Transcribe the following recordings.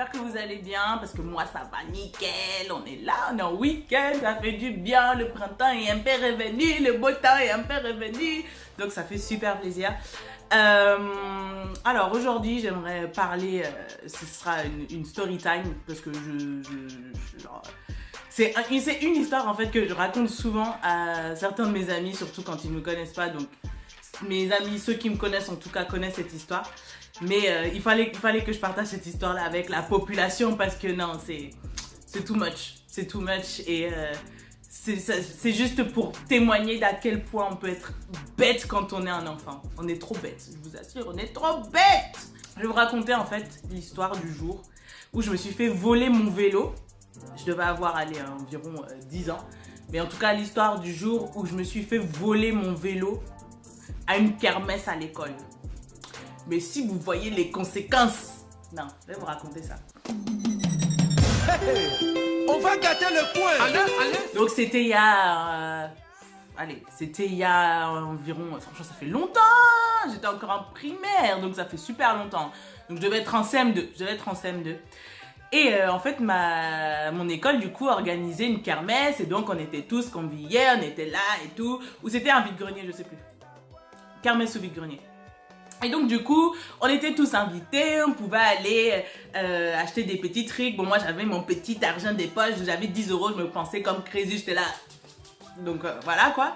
j'espère que vous allez bien parce que moi ça va nickel, on est là, on est en week-end, ça fait du bien, le printemps est un peu revenu, le beau temps est un peu revenu, donc ça fait super plaisir. Alors aujourd'hui j'aimerais parler, ce sera une story time parce que c'est une histoire en fait que je raconte souvent à certains de mes amis, surtout quand ils ne me connaissent pas, donc mes amis, ceux qui me connaissent en tout cas connaissent cette histoire. Mais il fallait que je partage cette histoire-là avec la population parce que non, c'est too much. C'est too much et c'est juste pour témoigner d'à quel point on peut être bête quand on est un enfant. On est trop bête, je vous assure, on est trop bête. Je vais vous raconter en fait l'histoire du jour où je me suis fait voler mon vélo. Je devais avoir environ 10 ans. Mais en tout cas, l'histoire du jour où je me suis fait voler mon vélo à une kermesse à l'école. Mais si vous voyez les conséquences... Non, je vais vous raconter ça. Hey, on va gâter le coin. Allez. Donc c'était il y a... c'était il y a environ... Franchement, ça fait longtemps. J'étais encore en primaire, donc ça fait super longtemps. Donc je devais être en CM2. Et en fait, mon école, du coup, organisait une kermesse. Et donc, on était tous conviés, on était là et tout. Ou c'était un vide-grenier, je sais plus. Kermesse ou vide-grenier. Et donc du coup, on était tous invités, on pouvait aller acheter des petits trucs. Bon, moi j'avais mon petit argent des poches, j'avais 10 €, je me pensais comme crazy, j'étais là. Donc voilà quoi.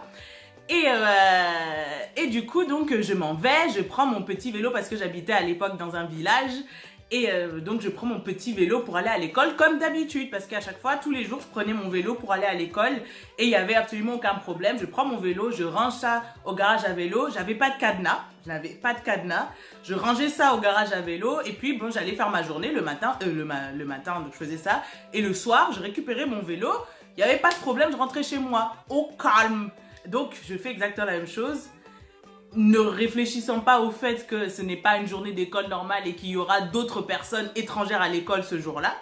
Et du coup, donc je m'en vais, je prends mon petit vélo parce que j'habitais à l'époque dans un village. Et donc je prends mon petit vélo pour aller à l'école comme d'habitude parce qu'à chaque fois, tous les jours, je prenais mon vélo pour aller à l'école et il n'y avait absolument aucun problème. Je prends mon vélo, je range ça au garage à vélo. J'avais pas de cadenas, je rangeais ça au garage à vélo et puis bon, j'allais faire ma journée le matin, donc je faisais ça. Et le soir, je récupérais mon vélo, il n'y avait pas de problème, je rentrais chez moi au calme. Donc je fais exactement la même chose. Ne réfléchissant pas au fait que ce n'est pas une journée d'école normale et qu'il y aura d'autres personnes étrangères à l'école ce jour-là.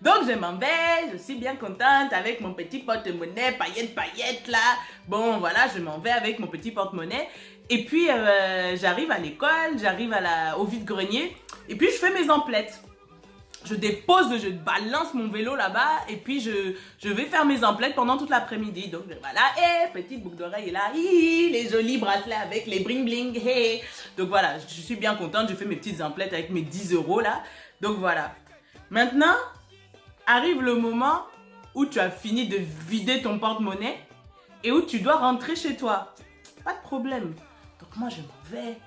Donc je m'en vais, je suis bien contente avec mon petit porte-monnaie, paillettes là. Bon voilà, je m'en vais avec mon petit porte-monnaie. Et puis j'arrive à l'école, j'arrive au vide-grenier et puis je fais mes emplettes. Je balance mon vélo là-bas et puis je vais faire mes emplettes pendant toute l'après-midi. Donc voilà, petite boucle d'oreille là, les jolis bracelets avec les bling bling, Donc voilà, je suis bien contente, je fais mes petites emplettes avec mes 10 € là. Donc voilà. Maintenant, arrive le moment où tu as fini de vider ton porte-monnaie et où tu dois rentrer chez toi. Pas de problème. Donc moi je m'en vais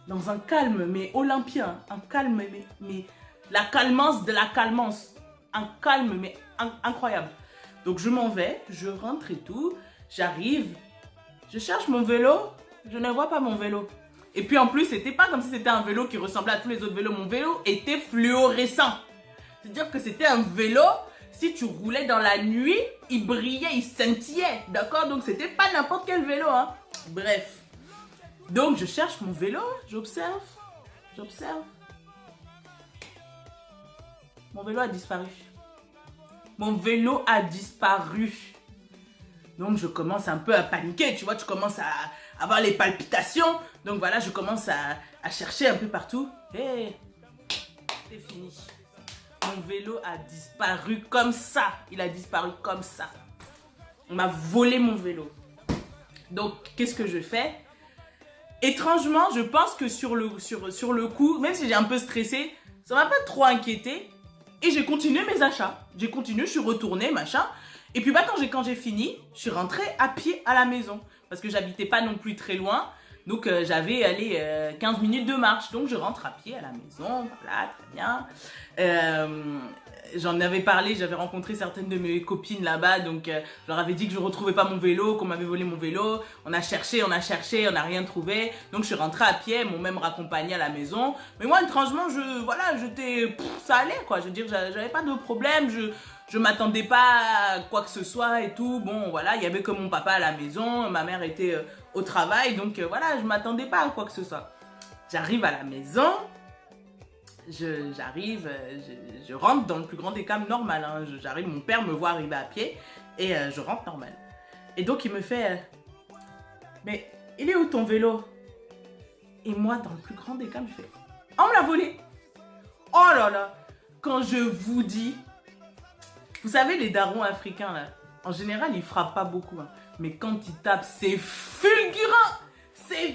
dans un calme mais olympien, un calme mais la calmance de la calmance. Un calme, mais incroyable. Donc, je m'en vais, je rentre et tout. J'arrive, je cherche mon vélo. Je ne vois pas mon vélo. Et puis, en plus, c'était pas comme si c'était un vélo qui ressemblait à tous les autres vélos. Mon vélo était fluorescent. C'est-à-dire que c'était un vélo, si tu roulais dans la nuit, il brillait, il scintillait. D'accord? Donc, c'était pas n'importe quel vélo. Hein. Bref. Donc, je cherche mon vélo, j'observe. Mon vélo a disparu. Donc, je commence un peu à paniquer, tu vois, tu commences à avoir les palpitations. Donc, voilà, je commence à chercher un peu partout. Et c'est fini. Mon vélo a disparu comme ça. Il a disparu comme ça. On m'a volé mon vélo. Donc, qu'est-ce que je fais? Étrangement, je pense que sur le coup, même si j'ai un peu stressé, ça m'a pas trop inquiété. Et j'ai continué mes achats. Je suis retournée, machin. Et puis quand j'ai fini, je suis rentrée à pied à la maison. Parce que j'habitais pas non plus très loin. Donc j'avais 15 minutes de marche. Donc je rentre à pied à la maison. Voilà, très bien. J'en avais parlé, j'avais rencontré certaines de mes copines là-bas. Donc je leur avais dit que je ne retrouvais pas mon vélo, qu'on m'avait volé mon vélo. On a cherché, on n'a rien trouvé. Donc je suis rentrée à pied, elles m'ont même raccompagnée à la maison. Mais moi, étrangement, ça allait quoi. Je veux dire, j'avais pas de problème. Je m'attendais pas à quoi que ce soit et tout. Bon, voilà, il y avait que mon papa à la maison. Ma mère était au travail. Donc voilà, je m'attendais pas à quoi que ce soit. J'arrive à la maison. Je rentre dans le plus grand des calmes normal. Hein. J'arrive, mon père me voit arriver à pied et je rentre normal. Et donc il me fait mais il est où ton vélo? Et moi, dans le plus grand des calmes, je fais on me l'a volé. Oh là là. quand je vous dis, vous savez les darons africains là, en général ils frappent pas beaucoup, hein, mais quand ils tapent c'est fulgurant, c'est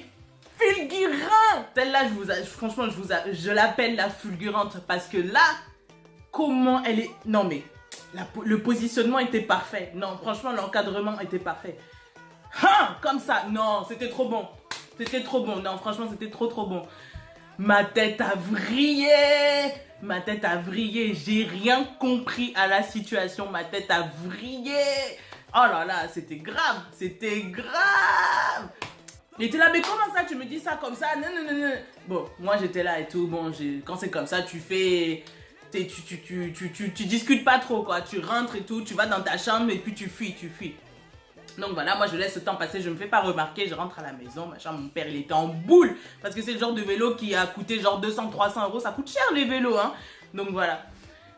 fulgurant. Celle-là franchement je l'appelle la fulgurante parce que là, comment elle est, non mais le positionnement était parfait, non franchement l'encadrement était parfait, comme ça, non c'était trop bon, non franchement c'était trop bon. Ma tête a vrillé, j'ai rien compris à la situation, ma tête a vrillé. Oh là là, c'était grave. Il était là, mais comment ça, tu me dis ça comme ça? Non. Bon, moi j'étais là et tout, bon, quand c'est comme ça, tu fais... Tu discutes pas trop, quoi. Tu rentres et tout, tu vas dans ta chambre et puis tu fuis. Donc voilà, moi je laisse le temps passer, je me fais pas remarquer, je rentre à la maison, machin, mon père il était en boule, parce que c'est le genre de vélo qui a coûté genre 200-300 €, ça coûte cher les vélos, hein. Donc voilà.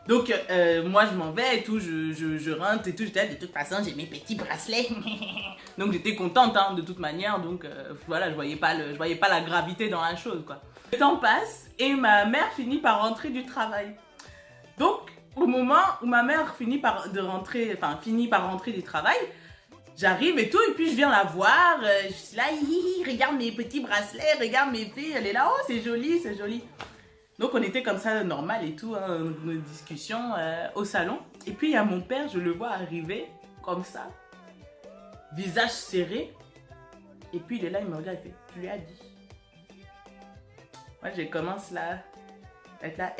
Donc moi je m'en vais et tout, je rentre et tout, j'étais là, de toute façon j'ai mes petits bracelets. Donc j'étais contente, hein, de toute manière, donc voilà, je voyais pas la gravité dans la chose, quoi. Le temps passe et ma mère finit par rentrer du travail. Donc au moment où ma mère finit par rentrer du travail, j'arrive et tout, et puis je viens la voir, je suis là, regarde mes petits bracelets, regarde mes filles, elle est là, oh c'est joli. Donc on était comme ça, normal et tout, hein, une discussion au salon. Et puis il y a mon père, je le vois arriver, comme ça, visage serré. Et puis il est là, il me regarde, il fait, tu lui as dit. Moi je commence là, être là,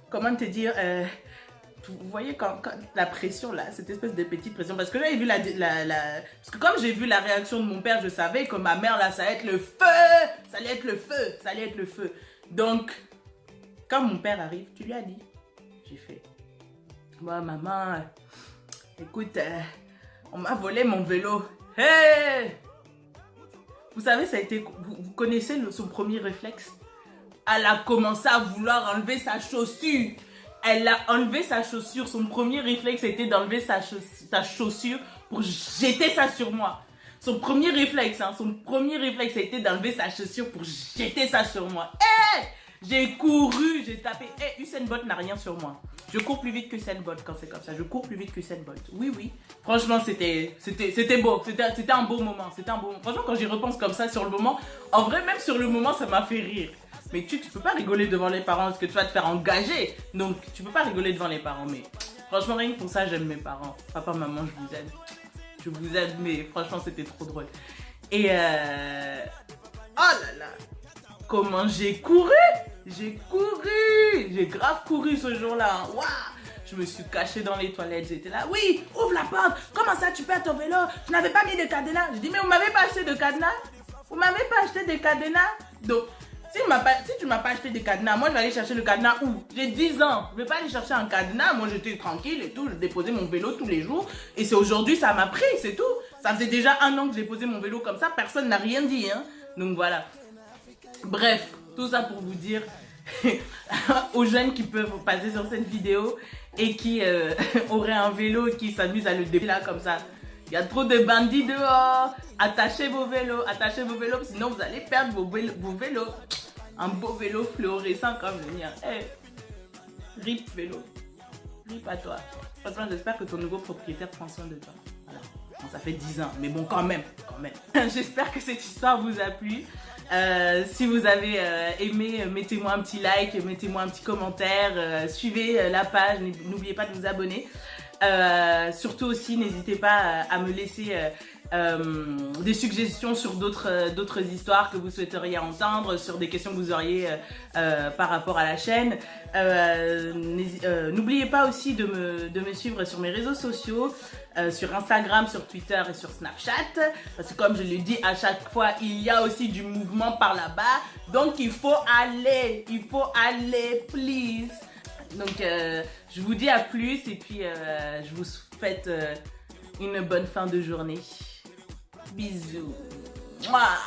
comment te dire, vous voyez quand la pression là, cette espèce de petite pression, parce que là j'ai vu parce que comme j'ai vu la réaction de mon père, je savais que ma mère là, ça allait être le feu, donc quand mon père arrive, tu lui as dit? J'ai fait, moi maman, écoute, on m'a volé mon vélo. Hey, vous savez, ça a été, vous connaissez son premier réflexe? Elle a commencé à vouloir enlever sa chaussure. Elle a enlevé sa chaussure. Son premier réflexe a été d'enlever sa chaussure pour jeter ça sur moi. Son premier réflexe a été d'enlever sa chaussure pour jeter ça sur moi. Hey, j'ai couru, j'ai tapé. Hey, Usain Bolt n'a rien sur moi. Je cours plus vite que Usain Bolt quand c'est comme ça. Je cours plus vite que Usain Bolt. Oui. Franchement, c'était beau. C'était un beau moment. Franchement, quand j'y repense comme ça sur le moment, en vrai, même sur le moment, ça m'a fait rire. Mais tu peux pas rigoler devant les parents parce que tu vas te faire engager. Donc, tu peux pas rigoler devant les parents. Mais franchement, rien que pour ça, j'aime mes parents. Papa, maman, je vous aime. Je vous aime, mais franchement, c'était trop drôle. Et oh là là, comment j'ai couru. J'ai grave couru ce jour-là. Waouh. Je me suis cachée dans les toilettes. J'étais là, oui, ouvre la porte. Comment ça, tu perds ton vélo? Je n'avais pas mis de cadenas. Je dis, mais vous m'avez pas acheté de cadenas? Donc, si tu m'as pas acheté de cadenas, moi je vais aller chercher le cadenas où? J'ai 10 ans, je vais pas aller chercher un cadenas, moi j'étais tranquille et tout, je déposais mon vélo tous les jours et c'est aujourd'hui ça m'a pris, c'est tout. Ça faisait déjà 1 an que j'ai posé mon vélo comme ça, personne n'a rien dit, hein. Donc voilà. Bref, tout ça pour vous dire aux jeunes qui peuvent passer sur cette vidéo et qui auraient un vélo et qui s'amusent à le déplacer là comme ça. Il y a trop de bandits dehors. Attachez vos vélos, sinon vous allez perdre vos vélos. Un beau vélo fluorescent comme le mien. Hey, rip vélo. Rip à toi. Franchement, j'espère que ton nouveau propriétaire prend soin de toi. Voilà. Bon, ça fait 10 ans, mais bon, quand même. J'espère que cette histoire vous a plu. Si vous avez aimé, mettez-moi un petit like, mettez-moi un petit commentaire, suivez la page, n'oubliez pas de vous abonner. Surtout aussi, n'hésitez pas à me laisser des suggestions sur d'autres histoires que vous souhaiteriez entendre, sur des questions que vous auriez par rapport à la chaîne. N'oubliez pas aussi de me suivre sur mes réseaux sociaux, sur Instagram, sur Twitter et sur Snapchat, parce que comme je le dis à chaque fois, il y a aussi du mouvement par là-bas, donc il faut aller, please. Donc je vous dis à plus et puis je vous souhaite une bonne fin de journée. Bisous. Mouah.